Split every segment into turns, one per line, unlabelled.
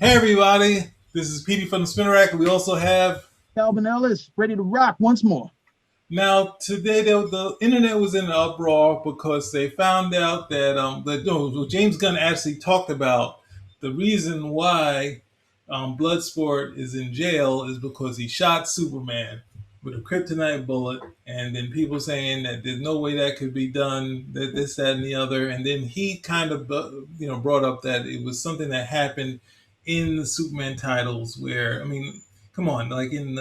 Hey everybody, this is Petey from the Spinner Rack. We also have
Calvin Ellis, ready to rock once more.
now today the internet was in an uproar because they found out that James Gunn actually talked about the reason why Bloodsport is in jail is because he shot Superman with a kryptonite bullet, and then people saying that there's no way that could be done, that this, that, and the other, and then he kind of brought up that it was something that happened in the Superman titles where come on, like in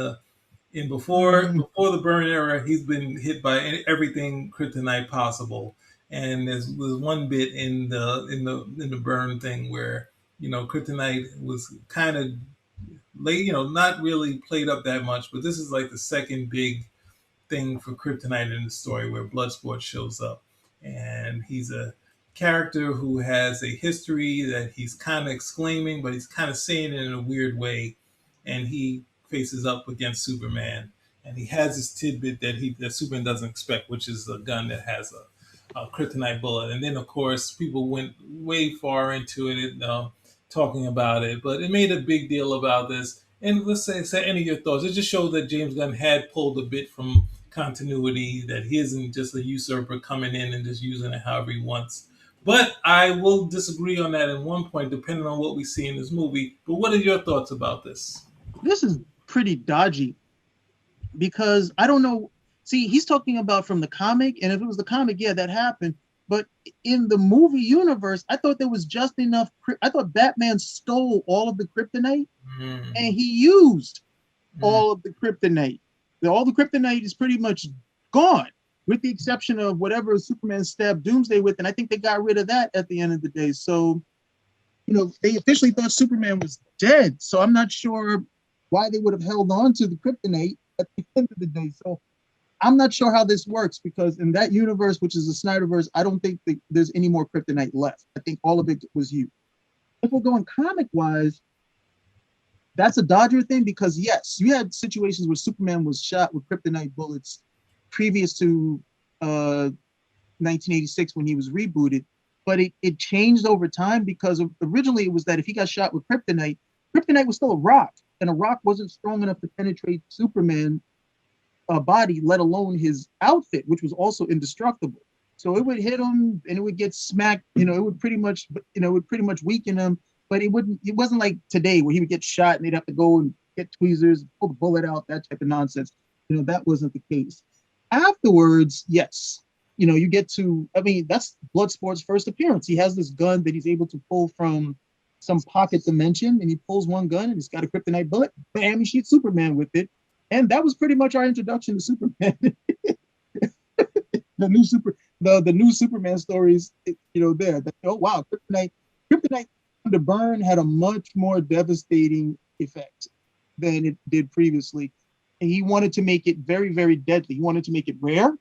Mm,
before the burn era, he's been hit by everything kryptonite possible. And there's one bit in the burn thing where kryptonite was kind of late, not really played up that much. But this is like the second big thing for kryptonite in the story where Bloodsport shows up, and he's a character who has a history that he's kind of exclaiming, but he's kind of saying it in a weird way, and he faces up against Superman, and he has this tidbit that Superman doesn't expect, which is a gun that has a kryptonite bullet, and then of course people went way far into it, talking about it, but it made a big deal about this. And let's say any of your thoughts. It just shows that James Gunn had pulled a bit from continuity, that he isn't just a usurper coming in and just using it however he wants. But I will disagree on that in one point, depending on what we see in this movie. But what are your thoughts about this?
this is pretty dodgy because I don't know. See, he's talking about from the comic, and if it was the comic, yeah, that happened. But in the movie universe, I thought there was just enough. I thought Batman stole all of the kryptonite
Mm,
and he used
mm,
all of the kryptonite. All the kryptonite is pretty much gone, with the exception of whatever Superman stabbed Doomsday with, and I think they got rid of that at the end of the day. So they officially thought Superman was dead. So I'm not sure why they would have held on to the kryptonite at the end of the day. So I'm not sure how this works because in that universe, which is the Snyderverse, I don't think that there's any more kryptonite left. I think all of it was used. If we're going comic wise, that's a Dodger thing because yes, you had situations where Superman was shot with kryptonite bullets previous to 1986 when he was rebooted, but it changed over time because originally it was that if he got shot with kryptonite, kryptonite was still a rock, and a rock wasn't strong enough to penetrate Superman body, let alone his outfit, which was also indestructible. So it would hit him and it would get smacked. It would pretty much, it would pretty much weaken him. But it wouldn't. It wasn't like today where he would get shot and they'd have to go and get tweezers, pull the bullet out, that type of nonsense. That wasn't the case. Afterwards, yes, you get to. I mean, that's Bloodsport's first appearance. He has this gun that he's able to pull from some pocket dimension, and he pulls one gun and it's got a kryptonite bullet. Bam! He shoots Superman with it, and that was pretty much our introduction to Superman. the new super the new Superman stories, there. Oh wow, kryptonite to burn had a much more devastating effect than it did previously. And he wanted to make it very, very deadly. He wanted to make it rare,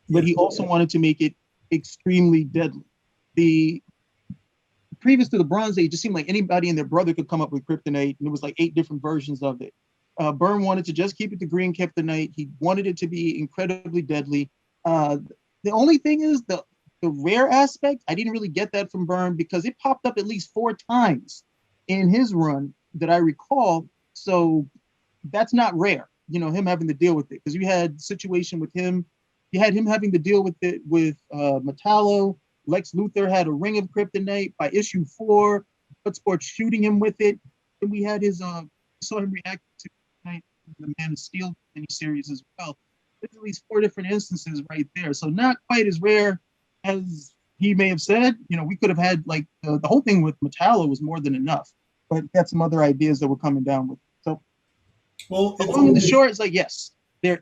but
yeah.
he also wanted to make it extremely deadly. The previous to the Bronze Age, it just seemed like anybody and their brother could come up with kryptonite, and there was like 8 different versions of it. Byrne wanted to just keep it to green kryptonite. He wanted it to be incredibly deadly. Uh, the only thing is the rare aspect. I didn't really get that from Byrne because it popped up at least 4 times in his run that I recall. So that's not rare. Him having to deal with it because you had situation with him. You had him having to deal with it with Metallo. Lex Luthor had a ring of kryptonite by issue 4. Bloodsport shooting him with it. And we had his saw him react to the Man of Steel miniseries as well. There's at least 4 different instances right there. So not quite as rare as he may have said. We could have had like the whole thing with Metallo was more than enough, but he had some other ideas that were coming down with. So
Well,
the long and the short is like, yes, there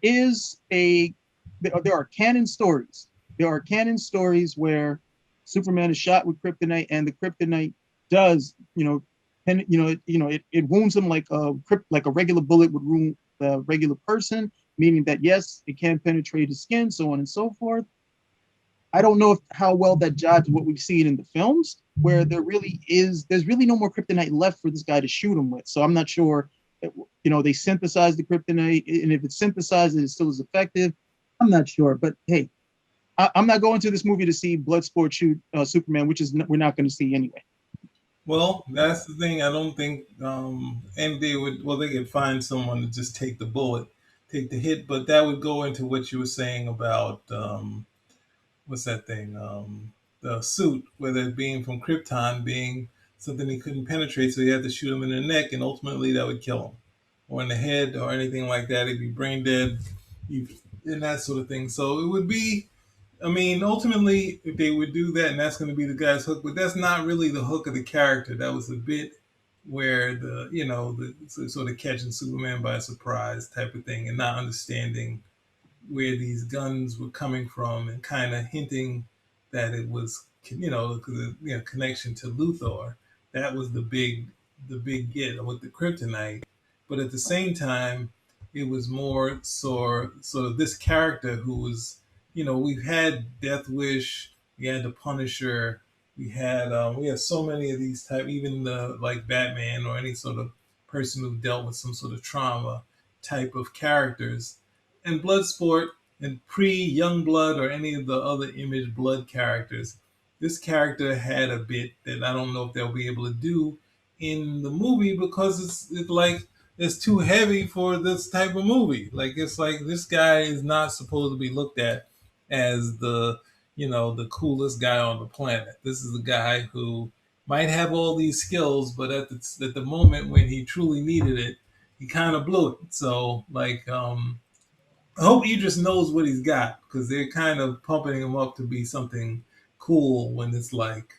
are canon stories. There are canon stories where Superman is shot with kryptonite, and the kryptonite does, and it wounds him like a regular bullet would wound a regular person, meaning that yes, it can penetrate his skin, so on and so forth. I don't know how well that jives what we've seen in the films, where there's really no more kryptonite left for this guy to shoot him with. So I'm not sure. They synthesize the kryptonite, and if it's synthesized, it still is effective. I'm not sure, but hey, I'm not going to this movie to see Bloodsport shoot Superman, which is we're not going to see anyway.
Well, that's the thing. I don't think, and they would. Well, they could find someone to just take the bullet, take the hit, but that would go into what you were saying about what's that thing? The suit, whether it being from Krypton, being something he couldn't penetrate, so he had to shoot him in the neck, and ultimately that would kill him, or in the head, or anything like that. He'd be brain dead, and that sort of thing. So it would be. I mean, ultimately, if they would do that, and that's going to be the guy's hook, but that's not really the hook of the character. That was a bit where the sort of catching Superman by surprise type of thing, and not understanding where these guns were coming from, and kind of hinting that it was, connection to Luthor. That was the big get with the kryptonite. But at the same time, it was more sort of this character who was, we've had Death Wish, we had the Punisher, we had so many of these type, even the like Batman or any sort of person who dealt with some sort of trauma type of characters. And Bloodsport and pre Young Blood or any of the other Image Blood characters, this character had a bit that I don't know if they'll be able to do in the movie because it's like it's too heavy for this type of movie. Like it's like this guy is not supposed to be looked at as the coolest guy on the planet. This is a guy who might have all these skills, but at the moment when he truly needed it, he kind of blew it. So like I hope Idris knows what he's got because they're kind of pumping him up to be something cool when it's like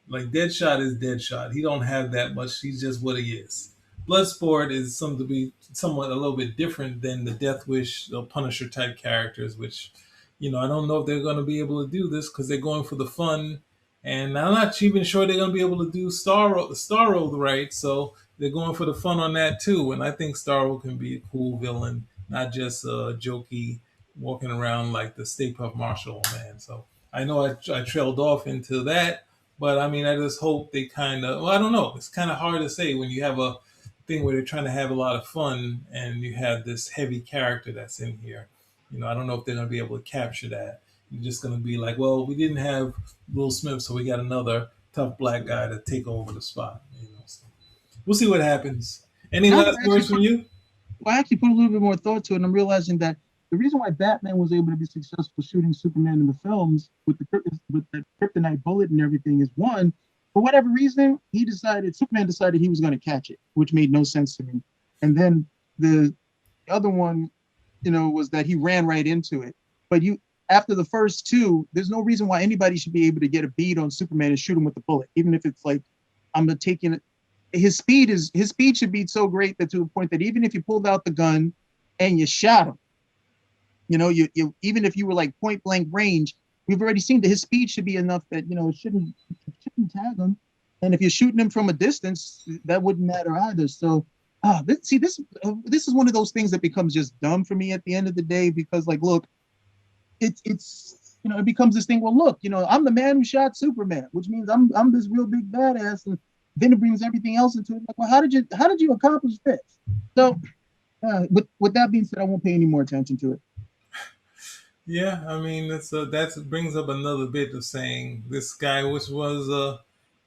Deadshot is Deadshot. He don't have that much. He's just what he is. Bloodsport is something to be somewhat a little bit different than the Death Wish, the Punisher type characters, which I don't know if they're going to be able to do this because they're going for the fun, and I'm not even sure they're going to be able to do Starro right. So they're going for the fun on that too, and I think Starro can be a cool villain, not just jokey, walking around like the Stay Puft Marshall man. So I know I trailed off into that, but I mean, I just hope they kind of, well, I don't know. It's kind of hard to say when you have a thing where they're trying to have a lot of fun and you have this heavy character that's in here. I don't know if they're going to be able to capture that. You're just going to be like, well, we didn't have Will Smith, so we got another tough black guy to take over the spot. So we'll see what happens. Any
Now that
last words from you?
I actually put a little bit more thought to it, and I'm realizing that the reason why Batman was able to be successful shooting Superman in the films with the kryptonite bullet and everything is one, for whatever reason, Superman decided he was going to catch it, which made no sense to me. And then the other one, was that he ran right into it. But after the first two, there's no reason why anybody should be able to get a bead on Superman and shoot him with the bullet, even if it's like I'm taking it. His speed should be so great that to a point that even if you pulled out the gun and you shot him, you even if you were like point blank range, we've already seen that his speed should be enough that it shouldn't tag him. And if you're shooting him from a distance, that wouldn't matter either. So, this is one of those things that becomes just dumb for me at the end of the day because, like, look, it becomes this thing. Well, look, I'm the man who shot Superman, which means I'm this real big badass, and then it brings everything else into it. Like, well, how did you accomplish this? So, with that being said, I won't pay any more attention to it.
Yeah, I mean that brings up another bit of saying this guy, which was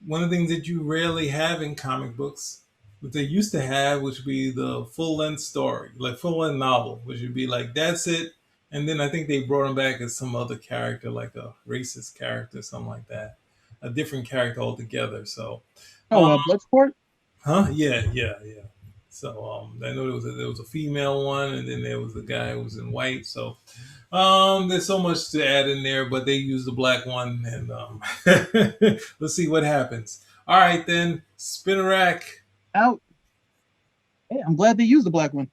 one of the things that you rarely have in comic books, what they used to have, which would be the full length story, like full length novel, which would be like that's it, and then I think they brought him back as some other character, like a racist character, something like that, a different character altogether. So,
Oh,
um,
Bloodsport.
huh? Yeah, yeah, yeah. So I know there was a female one, and then there was the guy who was in white. So there's so much to add in there, but they used the black one, and let's see what happens. All right, then, spin a rack.
Out. Hey, I'm glad they used the black one.